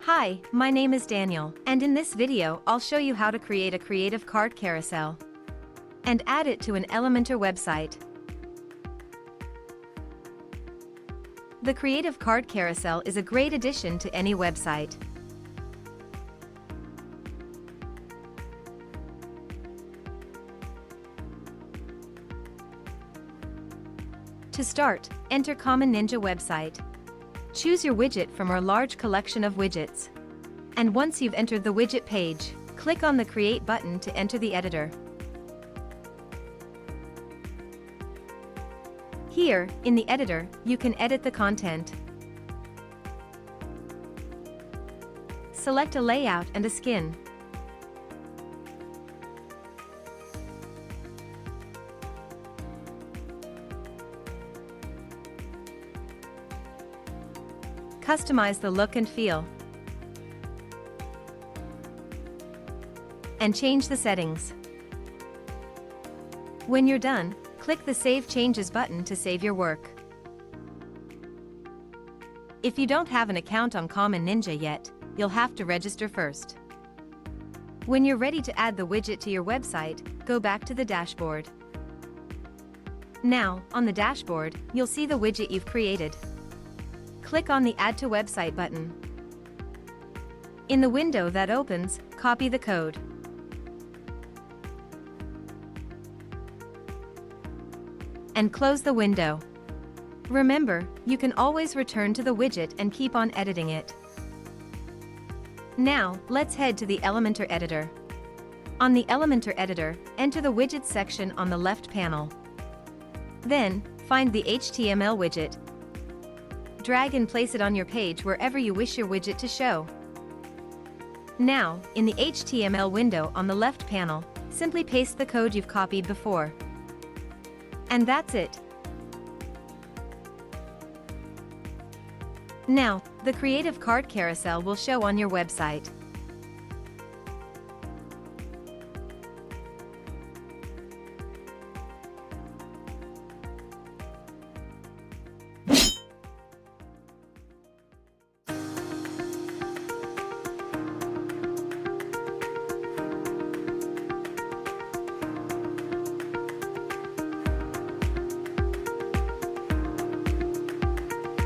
Hi, my name is Daniel, and in this video I'll show you how to create a Creative Card Carousel and add it to an Elementor website. The Creative Card Carousel is a great addition to any website. To start, enter Common Ninja website. Choose your widget from our large collection of widgets. And once you've entered the widget page, click on the Create button to enter the editor. Here, in the editor, you can edit the content. Select a layout and a skin. Customize the look and feel. And change the settings. When you're done, click the Save Changes button to save your work. If you don't have an account on Common Ninja yet, you'll have to register first. When you're ready to add the widget to your website, go back to the dashboard. Now, on the dashboard, you'll see the widget you've created. Click on the Add to Website button. In the window that opens, copy the code. And close the window. Remember, you can always return to the widget and keep on editing it. Now, let's head to the Elementor editor. On the Elementor editor, enter the Widgets section on the left panel. Then, find the HTML widget. Drag and place it on your page wherever you wish your widget to show. Now, in the HTML window on the left panel, simply paste the code you've copied before. And that's it. Now, the Creative Card Carousel will show on your website.